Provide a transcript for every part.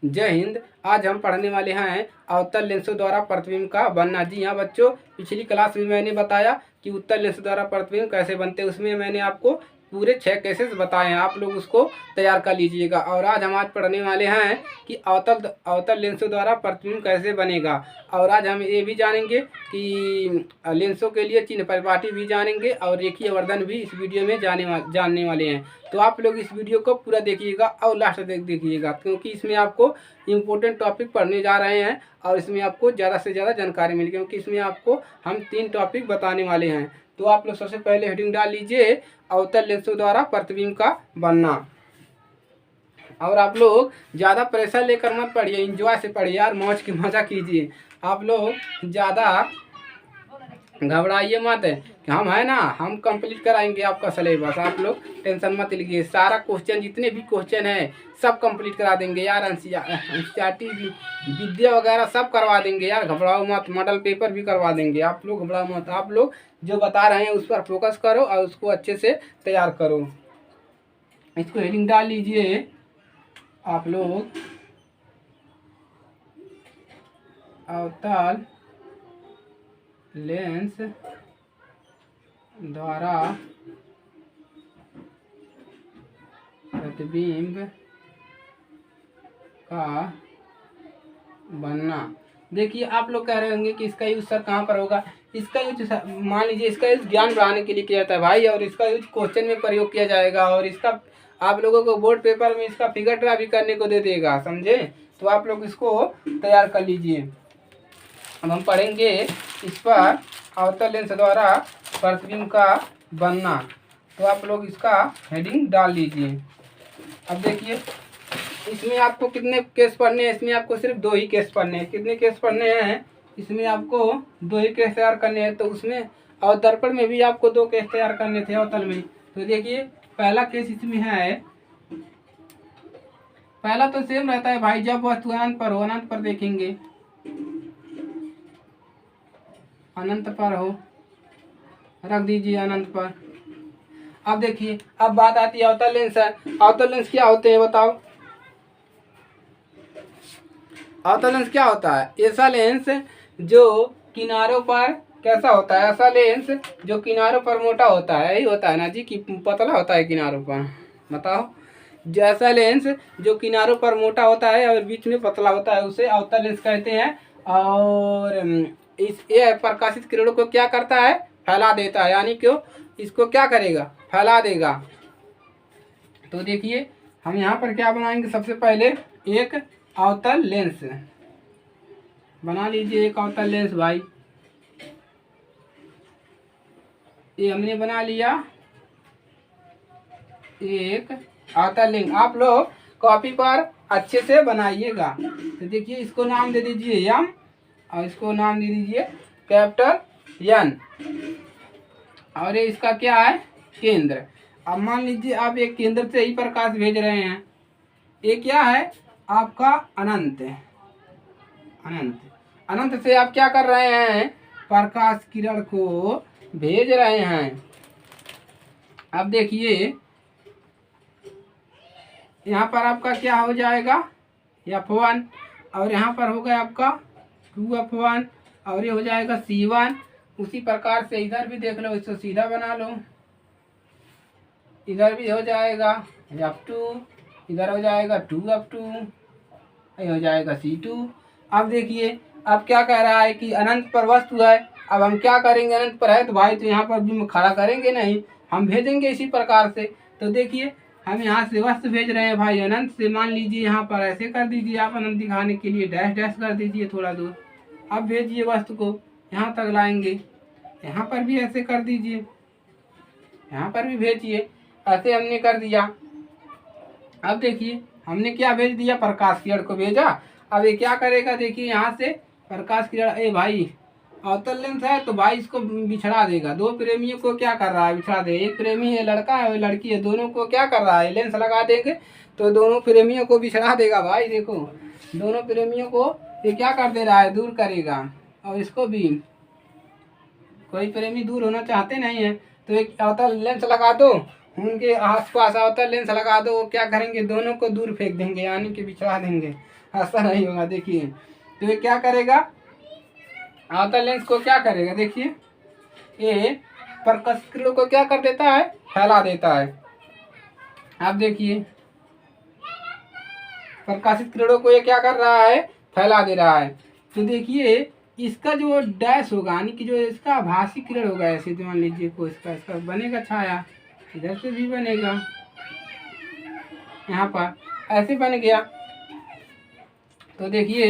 जय हिंद। आज हम पढ़ने वाले हैं अवतल लेंसों द्वारा प्रतिबिंब का बनना। जी हाँ बच्चों, पिछली क्लास में मैंने बताया कि उत्तल लेंस द्वारा प्रतिबिंब कैसे बनते हैं। उसमें मैंने आपको पूरे 6 केसेस बताए हैं, आप लोग उसको तैयार कर लीजिएगा। और आज हम पढ़ने वाले हैं कि अवतल लेंसों द्वारा प्रतिबिंब कैसे बनेगा। और आज हम ये भी जानेंगे कि लेंसों के लिए चिन्ह परिपाटी भी जानेंगे और रेखीय वर्धन भी इस वीडियो में जानने वाले हैं। तो आप लोग इस वीडियो को पूरा देखिएगा और लास्ट तक देखिएगा, क्योंकि इसमें आपको इम्पोर्टेंट टॉपिक पढ़ने जा रहे हैं और इसमें आपको ज़्यादा से ज़्यादा जानकारी मिलेगी, क्योंकि इसमें आपको हम 3 टॉपिक बताने वाले हैं। तो आप लोग सबसे पहले हेडिंग डाल लीजिए, अवतल लेंसों द्वारा प्रतिबिंब का बनना। और आप लोग ज़्यादा प्रेशर लेकर मत पढ़िए, इंजॉय से पढ़िए यार, मौज की मजा कीजिए। आप लोग ज़्यादा घबराइए मत कि हम है ना, हम कंप्लीट कराएंगे आपका सिलेबस। आप लोग टेंशन मत लीजिए, सारा क्वेश्चन जितने भी क्वेश्चन है सब कंप्लीट करा देंगे यार। एनसीईआरटी विद्या वगैरह सब करवा देंगे यार, घबराओ मत। मॉडल पेपर भी करवा देंगे, आप लोग घबराओ मत। आप लोग जो बता रहे हैं उस पर फोकस करो और उसको अच्छे से तैयार करो। इसको हेडिंग डाल लीजिए आप लोग, अवतल लेंस द्वारा प्रतिबिंब का बनना। देखिए आप लोग कह रहे होंगे कि इसका यूज सर कहाँ पर होगा। इसका यूज मान लीजिए, इसका यूज ज्ञान बढ़ाने के लिए किया जाता है भाई, और इसका यूज क्वेश्चन में प्रयोग किया जाएगा। और इसका आप लोगों को बोर्ड पेपर में इसका फिगर ड्रा भी करने को दे देगा, समझे। तो आप लोग इसको तैयार कर लीजिए। अब हम पढ़ेंगे इस पर, अवतल लेंस द्वारा प्रतिबिंब का बनना। तो आप लोग इसका हेडिंग डाल लीजिए। अब देखिए इसमें आपको कितने केस पढ़ने हैं। इसमें आपको सिर्फ 2 ही केस पढ़ने हैं। कितने केस पढ़ने हैं इसमें? आपको 2 ही केस तैयार करने हैं। तो उसमें और दर्पण में भी आपको 2 केस तैयार करने थे अवतल में। तो देखिए पहला केस इसमें है, पहला तो सेम रहता है भाई, जब वस्तु अनंत पर हो। अनंत पर देखेंगे, अनंत पर हो, रख दीजिए अनंत पर। अब देखिए अब बात आती है अवतल लेंस है। अवतल लेंस क्या होते हैं बताओ? अवतल लेंस क्या होता है? ऐसा लेंस जो किनारों पर कैसा होता है? ऐसा लेंस जो किनारों पर मोटा होता है, यही होता है ना जी, कि पतला होता है किनारों पर? बताओ। जैसा लेंस जो किनारों पर मोटा होता है और बीच में पतला होता है, उसे अवतल लेंस कहते हैं। और ये प्रकाशित किरणों को क्या करता है? फैला देता है। यानी क्यों, इसको क्या करेगा? फैला देगा। तो देखिए हम यहाँ पर क्या बनाएंगे, सबसे पहले एक अवतल लेंस बना लीजिए। एक अवतल लेंस भाई, ये हमने बना लिया एक अवतल लेंस। आप लोग कॉपी पर अच्छे से बनाइएगा। तो देखिए इसको नाम दे दीजिए एम, और इसको नाम दे दीजिए कैपिटल एन। और ये इसका क्या है? केंद्र। अब मान लीजिए आप एक केंद्र से ही प्रकाश भेज रहे हैं। ये क्या है आपका? अनंत। अनंत, अनंत से आप क्या कर रहे हैं? प्रकाश किरण को भेज रहे हैं। अब देखिए यहाँ पर आपका क्या हो जाएगा? F1, और यहाँ पर हो गया आपका 2F1, और ये हो जाएगा C1। उसी प्रकार से इधर भी देख लो, इसको सीधा बना लो, इधर भी हो जाएगा F2, इधर हो जाएगा 2F2, ये हो जाएगा C2। अब देखिए अब क्या कह रहा है कि अनंत पर वस्तु है। अब हम क्या करेंगे? अनंत पर है तो भाई तो यहाँ पर भी खड़ा करेंगे नहीं, हम भेजेंगे इसी प्रकार से। तो देखिए हम यहाँ से वस्तु भेज रहे हैं भाई अनंत से। मान लीजिए यहाँ पर ऐसे कर दीजिए आप, अनंत दिखाने के लिए डैश डैश कर दीजिए थोड़ा दूर। अब भेजिए वस्तु को, यहाँ तक लाएंगे। यहाँ पर भी ऐसे कर दीजिए, यहाँ पर भी भेजिए। ऐसे हमने कर दिया। अब देखिए हमने क्या भेज दिया? प्रकाश किरण को भेजा। अब ये क्या करेगा? देखिए यहाँ से प्रकाश किरण, ए भाई अवतल लेंस है तो भाई इसको बिछड़ा देगा। 2 प्रेमियों को क्या कर रहा है? बिछड़ा देगा। एक प्रेमी है, लड़का है और लड़की है, दोनों को क्या कर रहा है? लेंस लगा देंगे तो दोनों प्रेमियों को बिछड़ा देगा भाई। देखो दोनों प्रेमियों को ये क्या कर दे रहा है? दूर करेगा। और इसको भी, कोई प्रेमी दूर होना चाहते नहीं है तो एक अवतल लेंस लगा दो, उनके आसपास अवतल लेंस लगा दो। वो क्या करेंगे? दोनों को दूर फेंक देंगे, यानी कि बिछड़ा देंगे। ऐसा नहीं होगा। देखिए तो ये क्या करेगा, अवतल लेंस को क्या करेगा, देखिए ये प्रकाशित किरणों को क्या कर देता है, फैला देता है। आप देखिए प्रकाशित किरणों को ये क्या कर रहा है, फैला दे रहा है। तो देखिए इसका जो डैश होगा यानी कि जो इसका आभासी किरण होगा, ऐसे तो मान लीजिए को इसका बनेगा छाया, इधर से भी बनेगा, यहाँ पर ऐसे बन गया। तो देखिए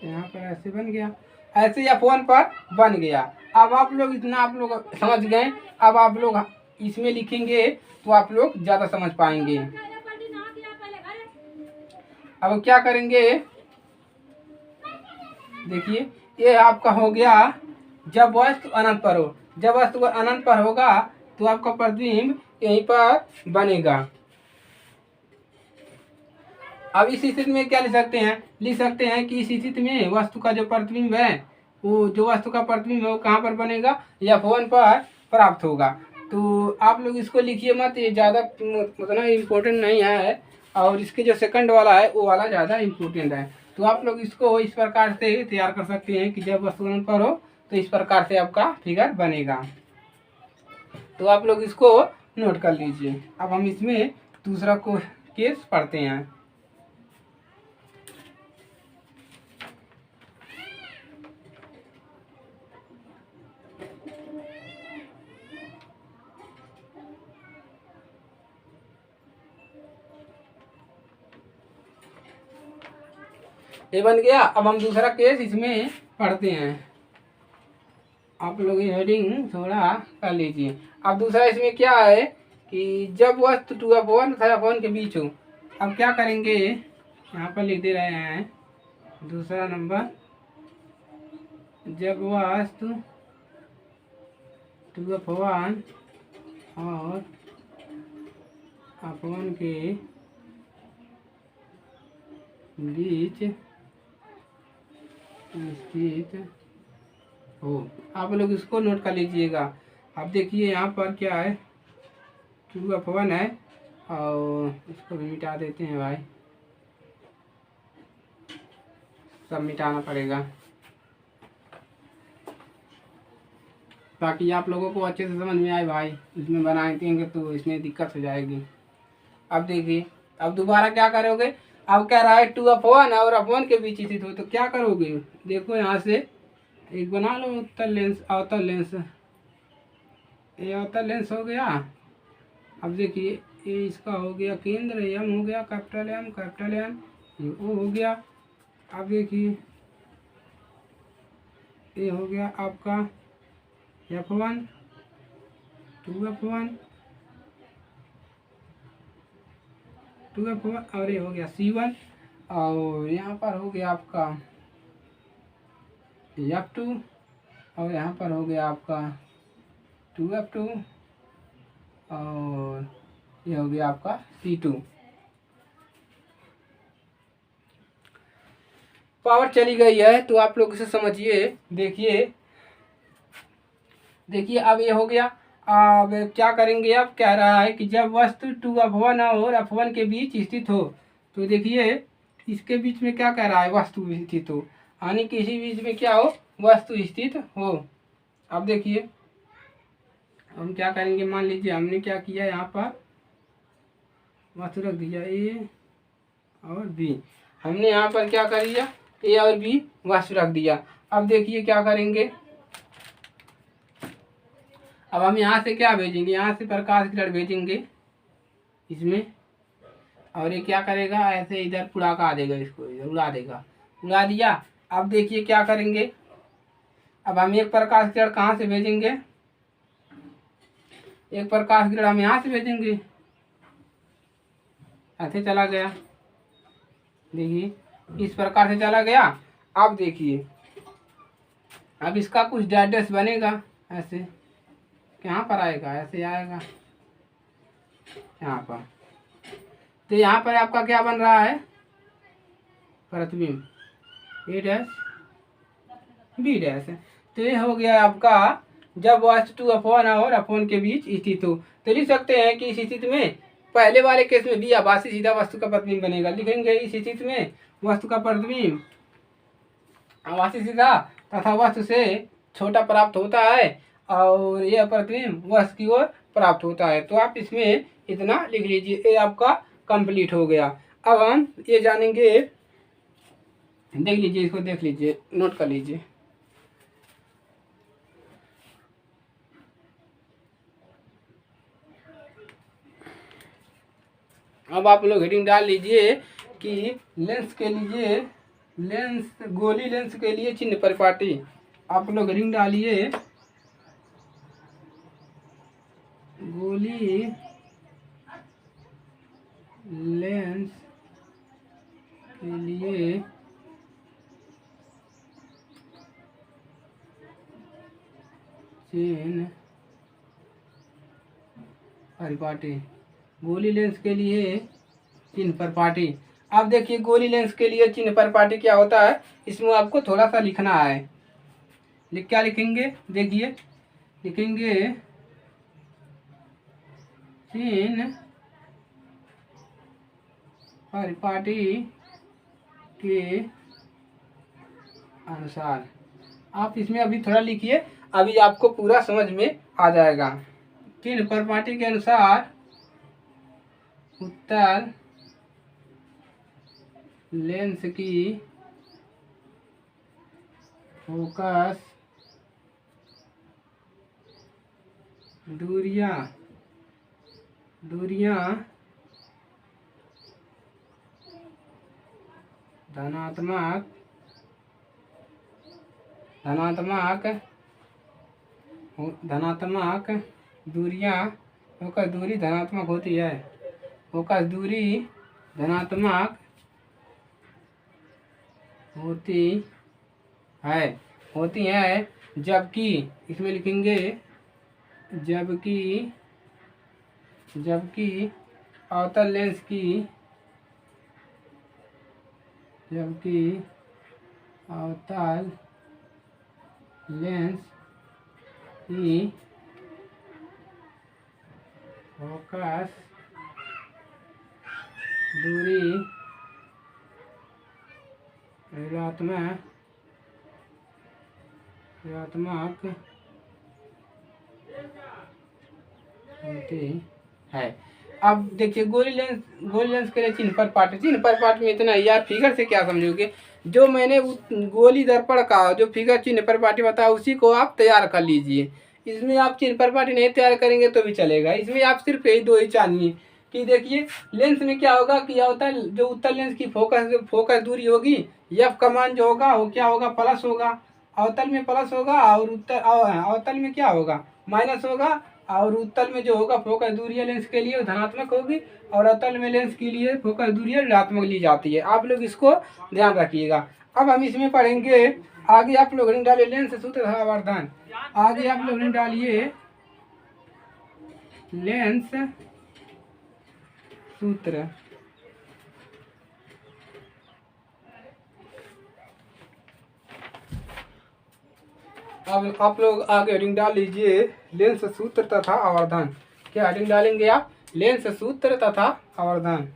यहाँ पर ऐसे बन गया, ऐसे या फोन पर बन गया। अब आप लोग इतना आप लोग समझ गए। अब आप लोग इसमें लिखेंगे तो आप लोग ज़्यादा समझ पाएंगे। अब क्या करेंगे, देखिए ये आपका हो गया जब वस्तु अनंत पर हो। जब वस्तु अनंत पर होगा तो आपका प्रतिबिंब यहीं पर बनेगा। अब इस स्थिति में क्या लिख सकते हैं कि इस स्थिति में वस्तु का जो प्रतिबिंब है, वो जो वस्तु का प्रतिबिंब है वो कहाँ पर बनेगा, या फोन पर प्राप्त होगा। तो आप लोग इसको लिखिए मत, ये ज़्यादा उतना इम्पोर्टेंट नहीं है, और इसके जो सेकंड वाला है वो वाला ज़्यादा इम्पोर्टेंट है। तो आप लोग इसको इस प्रकार से तैयार कर सकते हैं कि जब वस्तु अनंत पर हो तो इस प्रकार से आपका फिगर बनेगा। तो आप लोग इसको नोट कर लीजिए। अब हम इसमें दूसरा केस पढ़ते हैं। ये बन गया। अब हम दूसरा केस इसमें पढ़ते हैं। आप लोग ये हेडिंग थोड़ा कर लीजिए। अब दूसरा इसमें क्या है कि जब वस्तु 2/1 तथा F1 के बीच हो। अब क्या करेंगे, यहाँ पर लिख दे रहे हैं दूसरा नंबर, जब वस्तु 2/1 और F1 के बीच स्थित हो। आप लोग इसको नोट कर लीजिएगा। अब देखिए यहाँ पर क्या है, 2/1 है, और इसको भी मिटा देते हैं भाई, सब मिटाना पड़ेगा ताकि आप लोगों को अच्छे से समझ में आए भाई। इसमें बनाएंगे तो इसमें दिक्कत हो जाएगी। अब देखिए अब दोबारा क्या करोगे, अब कह रहा है 2/1 और F1 के बीच स्थित हो, तो क्या करोगे, देखो यहाँ से एक बना लो उत्तल लेंस, अवतल लेंस। ये अवतल लेंस हो गया। अब देखिए ये इसका हो गया केंद्र, M हो गया, कैपिटल M, ये O हो गया। अब देखिए ये हो गया आपका F1, 2/1 और ये हो गया C1, और यहाँ पर हो गया आपका F2, और यहाँ पर हो गया आपका 2F2, और ये हो गया आपका C2। पावर चली गई है तो आप लोग इसे समझिए। देखिए अब ये हो गया। अब क्या करेंगे, अब कह रहा है कि जब वस्तु 2/1 और F1 के बीच स्थित हो। तो देखिए इसके बीच में क्या कह रहा है, वस्तु स्थित हो, यानी किसी बीच में क्या हो, वस्तु स्थित हो। अब देखिए हम क्या करेंगे, मान लीजिए हमने क्या किया, यहाँ पर वस्तु रख दिया A और B। हमने यहाँ पर क्या कर दिया, A और B वस्तु रख दिया। अब देखिए क्या करेंगे, अब हम यहाँ से क्या भेजेंगे, यहाँ से प्रकाश किरण भेजेंगे इसमें, और ये क्या करेगा, ऐसे इधर उड़ा देगा, इसको इधर उड़ा देगा, उड़ा दिया। अब देखिए क्या करेंगे, अब हम एक प्रकाश किरण कहाँ से भेजेंगे, एक प्रकाश किरण हम यहाँ से भेजेंगे, ऐसे चला गया, देखिए इस प्रकार से चला गया। अब देखिए अब इसका कुछ डैश बनेगा, ऐसे यहाँ पर आएगा, ऐसे आएगा यहाँ पर। तो यहाँ पर आपका क्या बन रहा है, प्रतिबिंब A' B'। तो ये हो गया आपका जब वस्तु 2/1 और F1 के बीच स्थित हो। तो लिख सकते हैं कि इस स्थिति में पहले वाले केस में भी आभासी सीधा वस्तु का प्रतिबिंब बनेगा। लिखेंगे इस स्थिति में वस्तु का प्रतिबिंब आभासी सीधा तथा वस्तु से छोटा प्राप्त होता है और यह प्रतिबिंब वस्तु की ओर प्राप्त होता है। तो आप इसमें इतना लिख लीजिए, ये आपका कंप्लीट हो गया। अब हम ये जानेंगे, देख लीजिए, इसको देख लीजिए, नोट कर लीजिए। अब आप लोग हेडिंग डाल लीजिए कि लेंस के लिए, गोली लेंस के लिए चिन्ह परिपाटी। आप लोग हेडिंग डालिए गोली लेंस के लिए चिन्ह परिपाटी। गोली लेंस के लिए चिन्ह परिपाटी। अब देखिए गोली लेंस के लिए चिन्ह परिपाटी क्या होता है, इसमें आपको थोड़ा सा लिखना है। क्या लिखेंगे, देखिए, लिखेंगे चिन्ह परिपाटी के अनुसार। आप इसमें अभी थोड़ा लिखिए, अभी आपको पूरा समझ में आ जाएगा। चिन्ह परिपाटी के अनुसार उत्तल लेंस की फोकस दूरियां धनात्मक दूरियां, फोकस दूरी धनात्मक होती है। फोकस दूरी धनात्मक होती है जबकि, इसमें लिखेंगे जबकि अवतल लेंस की फोकस दूरी ऋणात्मक होती है। अब देखिए गोली लेंस के लिए चिन्ह परिपाटी में इतना यार, फिगर से क्या समझोगे, जो मैंने गोली दर्पण का जो फिगर चिन्ह परिपाटी बताया उसी को आप तैयार कर लीजिए। इसमें आप चिन्ह परिपाटी नहीं तैयार करेंगे तो भी चलेगा। इसमें आप सिर्फ यही दो ही जानिए कि देखिए लेंस में क्या होगा कि जो उत्तल लेंस की फोकस दूरी होगी, एफ का मान जो होगा वो क्या होगा, प्लस होगा। अवतल में प्लस होगा और अवतल में क्या होगा, माइनस होगा। और उत्तल में जो होगा फोकस दूरी लेंस के लिए धनात्मक होगी और अवतल में लेंस के लिए फोकस दूरी ऋणात्मक ली जाती है। आप लोग इसको ध्यान रखिएगा। अब हम इसमें पढ़ेंगे आगे। आप लोग डालिए लेंस सूत्र आवर्धन। आगे आप लोग डालिए लेंस सूत्र। अब आप लोग आगे हेडिंग डाल लीजिए लेंस सूत्र तथा आवर्धन। क्या हेडिंग डालेंगे आप, लेंस सूत्र तथा आवर्धन।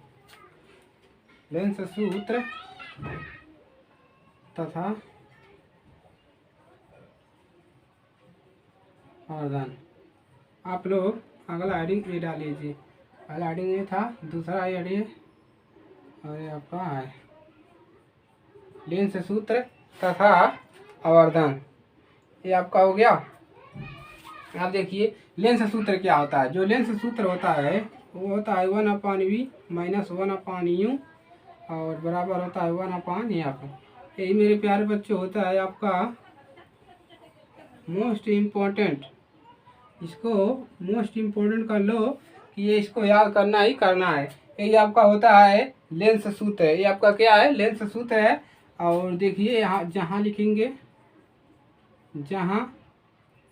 लेंस सूत्र तथा आवर्धन। आप लोग अगला हेडिंग ये डाल लीजिए। पहला हेडिंग ये था, दूसरा हेडिंग और ये आपका है लेंस सूत्र तथा आवर्धन। ये आपका हो गया। आप देखिए लेंस सूत्र क्या होता है। जो लेंस सूत्र होता है वो होता है 1/v माइनस 1/u और बराबर होता है 1/f। यही मेरे प्यारे बच्चों होता है आपका मोस्ट इम्पोर्टेंट। इसको मोस्ट इम्पोर्टेंट कर लो कि ये इसको याद करना ही करना है। यही आपका होता है लेंस सूत्र। ये आपका क्या है, लेंस सूत्र है। और देखिए यहाँ जहाँ लिखेंगे, जहाँ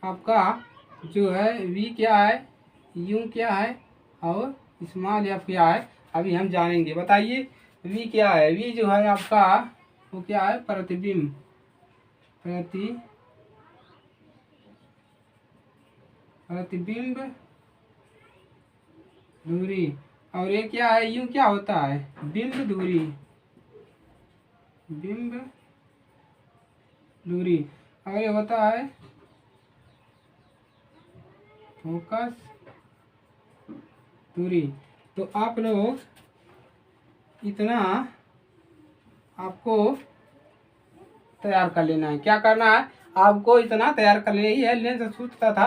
आपका जो है v क्या है, u क्या है और स्मॉल f क्या है, अभी हम जानेंगे। बताइए v क्या है। v जो है आपका वो क्या है, प्रतिबिंब दूरी। और ये क्या है, यूं क्या होता है, बिंब दूरी, बिंब दूरी। और ये होता है फोकस दूरी। तो आप लोग इतना आपको तैयार कर लेना है। क्या करना है, आपको इतना तैयार कर लेना है। ये लेंस सूत्र तथा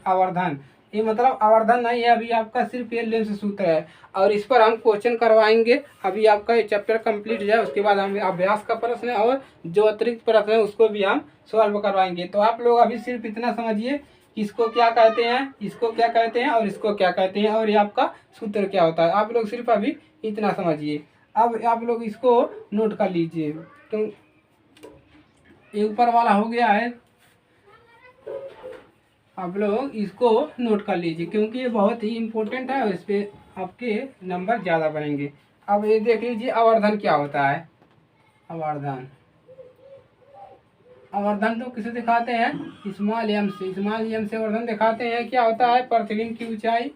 आवर्धन, ये मतलब आवर्धन नहीं है, अभी आपका सिर्फ ये लेंस सूत्र है। और इस पर हम क्वेश्चन करवाएंगे। अभी आपका ये चैप्टर कंप्लीट हो जाए उसके बाद हम अभ्यास का प्रश्न और जो अतिरिक्त प्रश्न है उसको भी हम सॉल्व करवाएंगे। तो आप लोग अभी सिर्फ इतना समझिए, इसको क्या कहते हैं, इसको क्या कहते हैं और इसको क्या कहते हैं, और ये आपका सूत्र क्या होता है। आप लोग सिर्फ अभी इतना समझिए। अब आप लोग इसको नोट कर लीजिए। तो ये ऊपर वाला हो गया है, आप लोग इसको नोट कर लीजिए क्योंकि ये बहुत ही इम्पोर्टेंट है और इस पे आपके नंबर ज़्यादा बनेंगे। अब ये देख लीजिए आवर्धन क्या होता है। आवर्धन, आवर्धन तो किसे दिखाते हैं, स्मॉल एम से, स्मॉल एम से आवर्धन दिखाते हैं। क्या होता है, प्रतिबिंब की ऊंचाई,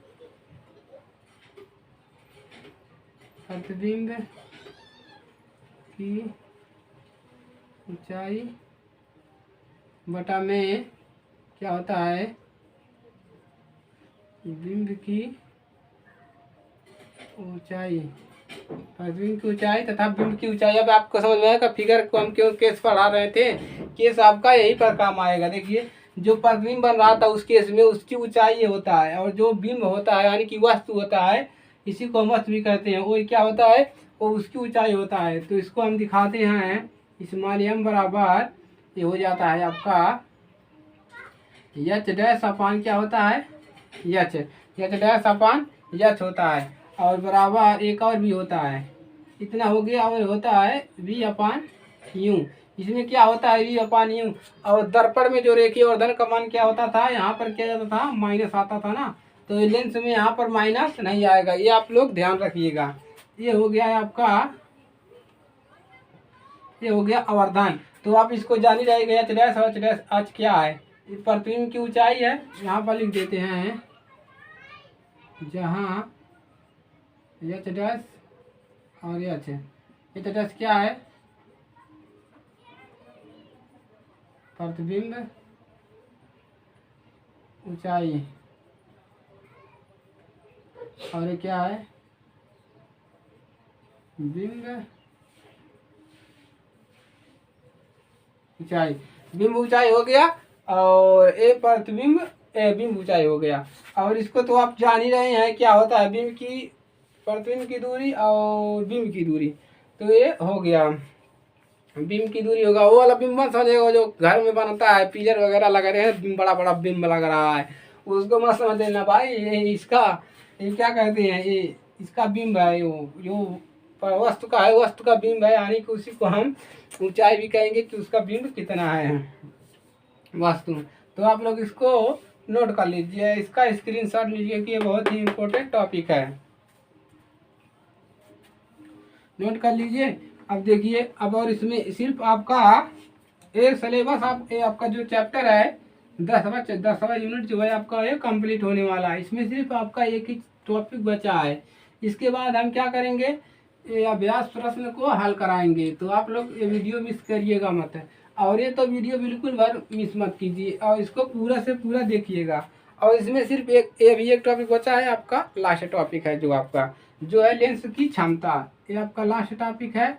प्रतिबिंब की ऊंचाई बटा में क्या होता है, बिंब की ऊंचाई, प्रतिबिंब की ऊंचाई तथा बिंब की ऊंचाई। अब आपको समझ में आएगा, फिगर को हम क्यों केस पढ़ा रहे थे, केस आपका यही पर काम आएगा। देखिए जो प्रतिबिंब बन रहा था उस केस में उसकी ऊंचाई ये होता है, और जो बिंब होता है यानी कि वस्तु होता है, इसी को हम वस्तु भी कहते हैं, वो क्या होता है, वो उसकी ऊंचाई होता है। तो इसको हम दिखाते हैं स्मॉल एम बराबर ये हो जाता है आपका यच डैश अपान क्या होता है, यच, यच डैश अपान यच होता है। और बराबर एक और भी होता है, इतना हो गया। और होता है वी अपान यू, इसमें क्या होता है वी अपान यू। और दर्पण में जो रेखीय आवर्धन का मान क्या होता था, यहाँ पर क्या जाता था, माइनस आता था ना, तो लेंस में यहाँ पर माइनस नहीं आएगा, ये आप लोग ध्यान रखिएगा। ये हो गया आपका, ये हो गया आवर्धन। तो आप इसको जान ही रहेगा एच डैश और एच डैश एच क्या है, प्रतिबिंब की ऊंचाई है, यहाँ पर लिख देते हैं जहाँ एच डैश और एच, एच डैश क्या है, प्रतिबिंब ऊंचाई, और ये क्या है, बिंब ऊंचाई। बिंब ऊंचाई हो गया, और ए प्रतिबिंब बिंब ऊंचाई हो गया। और इसको तो आप जान ही रहे हैं क्या होता है, बिंब की, प्रतिबिंब की दूरी और बिंब की दूरी। तो ये हो गया बिंब की दूरी होगा, वो वाला बिंब मत समझेगा जो घर में बनता है, पिलर वगैरह लगा रहे हैं, बिंब बड़ा बड़ा बिंब लग रहा है, उसको मत समझ लेना भाई। ये इसका, ये क्या कहते हैं, ये इसका बिंब है, जो वस्तु का है, वस्तु का बिंब है, यानी कि उसी को हम ऊंचाई भी कहेंगे कि उसका बिंब कितना है वस्तु। तो आप लोग इसको नोट कर लीजिए, इसका स्क्रीनशॉट लीजिए कि ये बहुत ही इम्पोर्टेंट टॉपिक है, नोट कर लीजिए। अब देखिए, अब और इसमें सिर्फ आपका एक सिलेबस, आप आपका जो चैप्टर है 10वां यूनिट जो है आपका ये कंप्लीट होने वाला है। इसमें सिर्फ आपका एक ही टॉपिक बचा है। इसके बाद हम क्या करेंगे, ये अभ्यास प्रश्न को हल कराएंगे। तो आप लोग ये वीडियो मिस करिएगा मत, और ये तो वीडियो बिल्कुल भर मिस मत कीजिए, और इसको पूरा से पूरा देखिएगा। और इसमें सिर्फ अभी एक टॉपिक बचा है, आपका लास्ट टॉपिक है जो आपका जो है लेंस की क्षमता। ये आपका लास्ट टॉपिक है,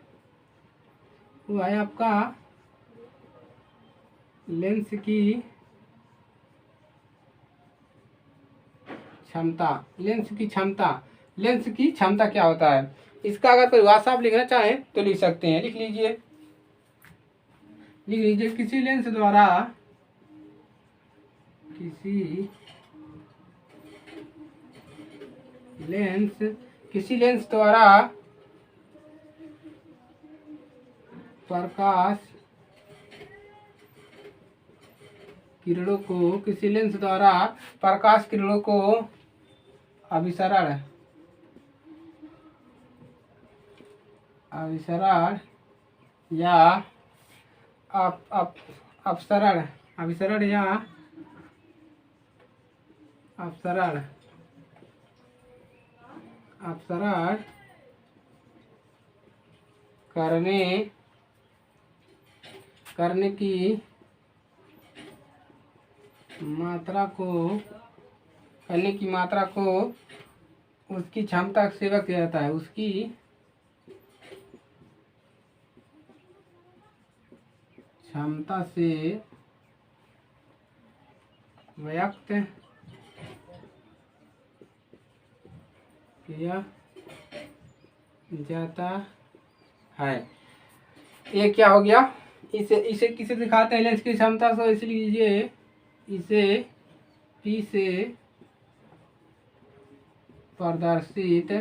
वो है आपका लेंस की क्षमता। लेंस की क्षमता, लेंस की क्षमता क्या होता है, इसका अगर परिभाषा आप लिखना चाहें तो लिख सकते हैं, लिख लीजिए, लिख लीजिए। किसी लेंस द्वारा, किसी लेंस द्वारा प्रकाश किरणों को, किसी लेंस द्वारा प्रकाश किरणों को अभिसरण या अपसरण, अभिसरण या अपसरण, अपसरण करने की मात्रा को उसकी क्षमता से व्यक्त किया जाता है। उसकी क्षमता से व्यक्त किया जाता है। ये क्या हो गया? इसे किसे दिखाते हैं लेंस की क्षमता से, इसलिए इसे P से प्रदर्शित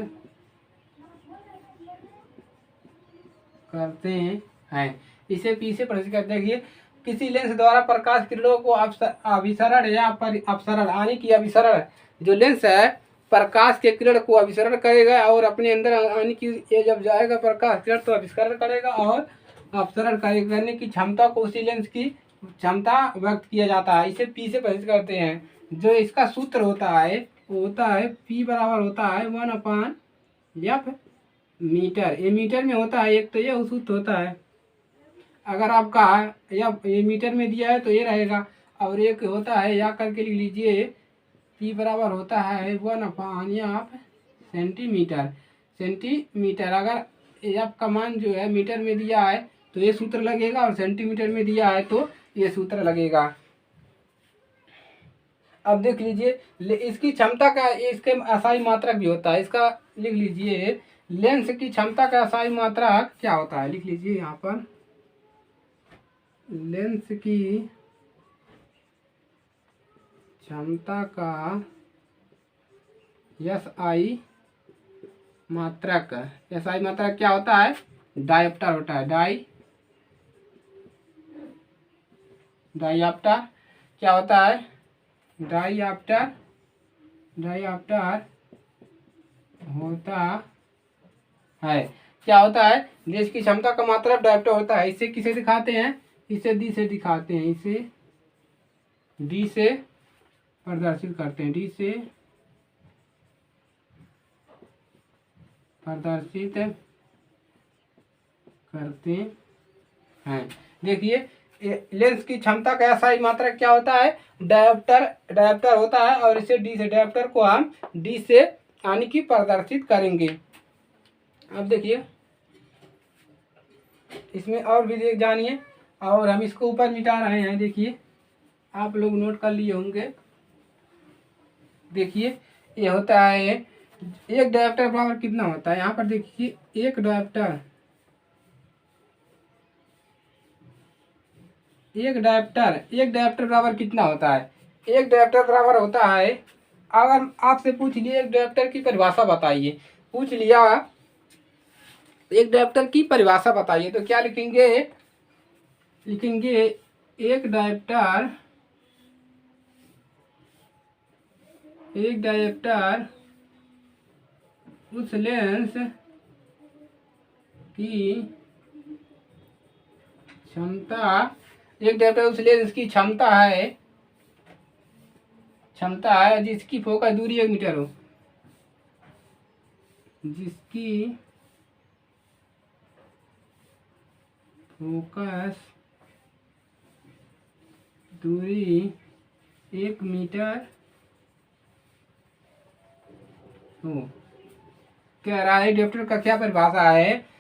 करते हैं। इसे P से प्रदर्शित करते हैं। किसी लेंस द्वारा प्रकाश किरणों को अभिसरण या अपसरण यानी कि अभिसरण, जो लेंस है प्रकाश के किरण को अभिसरण करेगा और अपने अंदर यानी कि ये जब जाएगा प्रकाश किरण तो अभिसरण करेगा और अपसरण करने की क्षमता को उसी लेंस की क्षमता व्यक्त किया जाता है। इसे P से प्रदर्शित करते हैं। जो इसका सूत्र होता है वो होता है P बराबर होता है 1/F मीटर। ये मीटर में होता है, एक तो ये सूत्र होता है। अगर आपका या ये मीटर में दिया है तो ये रहेगा, और एक होता है या करके लिख लीजिए P बराबर होता है 1/F सेंटीमीटर। अगर F का मान जो है मीटर में दिया है तो ये सूत्र लगेगा, और सेंटीमीटर में दिया है तो ये सूत्र लगेगा। अब देख लीजिए इसकी क्षमता का, इसके असाई मात्रक भी होता है। इसका लिख लीजिए लेंस की क्षमता का असाई मात्रक क्या होता है, लिख लीजिए यहाँ पर लेंस की क्षमता का एसआई मात्रक क्या होता है? डायोप्टर होता है। डायोप्टर क्या होता है? डायोप्टर होता है। क्या होता है? लेंस की क्षमता का मात्रक डायोप्टर होता है। इसे किसे दिखाते हैं? इसे डी से दिखाते हैं। इसे डी से प्रदर्शित करते हैं। डी से प्रदर्शित करते हैं। देखिए लेंस की क्षमता का एसआई मात्रक क्या होता है? डायोप्टर होता है, और इसे डी से, डायोप्टर को हम डी से यानी कि प्रदर्शित करेंगे। अब देखिए इसमें और भी जानिए, और हम इसको ऊपर मिटा रहे हैं। देखिए आप लोग नोट कर लिए होंगे। देखिए ये होता है एक डायोप्टर बराबर कितना होता है? यहाँ पर देखिए एक डायोप्टर बराबर कितना होता है? एक डायोप्टर बराबर होता है, अगर आपसे पूछ लिए एक डायोप्टर की परिभाषा बताइए, पूछ लिया एक डायोप्टर की परिभाषा बताइए, तो क्या लिखेंगे? एक डायोप्टर उस लेंस की क्षमता, एक डायोप्टर उस लेंस की क्षमता है जिसकी फोकस दूरी 1 मीटर हो। जिसकी फोकस दूरी 1 मीटर हो। कह रहा है डायोप्टर का क्या परिभाषा है?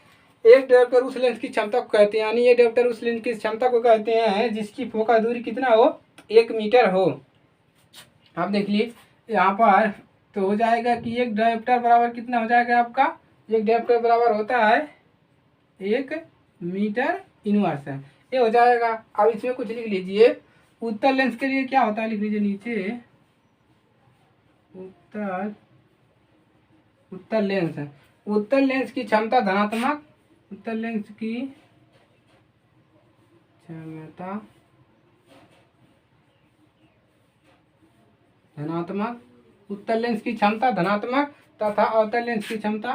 एक डायोप्टर उस लेंस की क्षमता को कहते हैं, यानी ये डायोप्टर उस लेंस की क्षमता को कहते हैं जिसकी फोकस दूरी कितना हो? 1 मीटर हो। आप देख लीजिए यहाँ पर तो हो जाएगा कि एक डायोप्टर बराबर कितना हो जाएगा आपका? एक डायोप्टर बराबर होता है 1 मीटर इनवर्स है, ये हो जाएगा। अब इसमें कुछ लिख लीजिए। उत्तल लेंस के लिए क्या होता है, लिख लीजिए नीचे। उत्तल लेंस की क्षमता धनात्मक, उत्तल लेंस की क्षमता धनात्मक, उत्तल लेंस की क्षमता धनात्मक तथा अवतल लेंस की क्षमता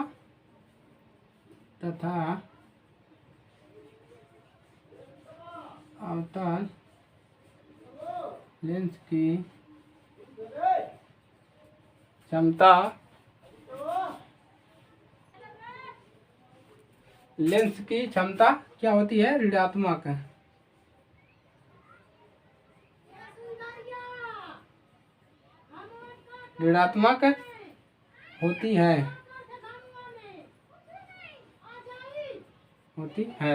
अवतल लेंस की क्षमता लेंस की क्षमता क्या होती है? ऋणात्मक। ऋणात्मक होती है।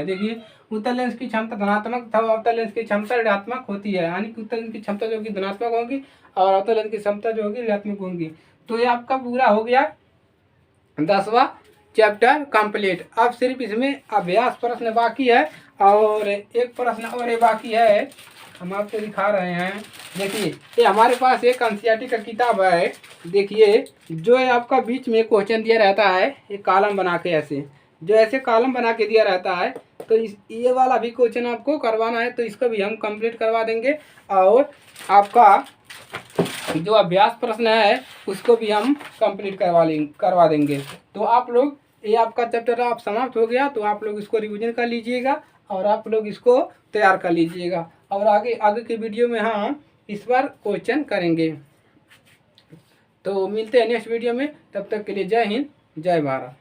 देखिए, उत्तल लेंस की क्षमता धनात्मक तथा अवतल लेंस की क्षमता ऋणात्मक होती है, यानी कि उत्तल लेंस की क्षमता जो होगी धनात्मक होगी और अवतल लेंस की क्षमता जो होगी ऋणात्मक होगी। तो ये आपका पूरा हो गया 10वां चैप्टर कंप्लीट। अब सिर्फ इसमें अभ्यास प्रश्न बाकी है और एक प्रश्न और ये बाकी है, हम आपको दिखा रहे हैं। देखिए, ये हमारे पास एक एनसीईआरटी का किताब है। देखिए, जो है आपका बीच में क्वेश्चन दिया रहता है, ये कॉलम बना के ऐसे, जो ऐसे कॉलम बना के दिया रहता है, तो ये वाला भी क्वेश्चन आपको करवाना है, तो इसको भी हम कंप्लीट करवा देंगे। और आपका जो अभ्यास प्रश्न है उसको भी हम कंप्लीट करवा देंगे। तो आप लोग, ये आपका चैप्टर आप समाप्त हो गया, तो आप लोग इसको रिवीजन कर लीजिएगा और आप लोग इसको तैयार कर लीजिएगा, और आगे आगे के वीडियो में हम इस पर क्वेश्चन करेंगे। तो मिलते हैं नेक्स्ट वीडियो में, तब तक के लिए जय हिंद, जय भारत।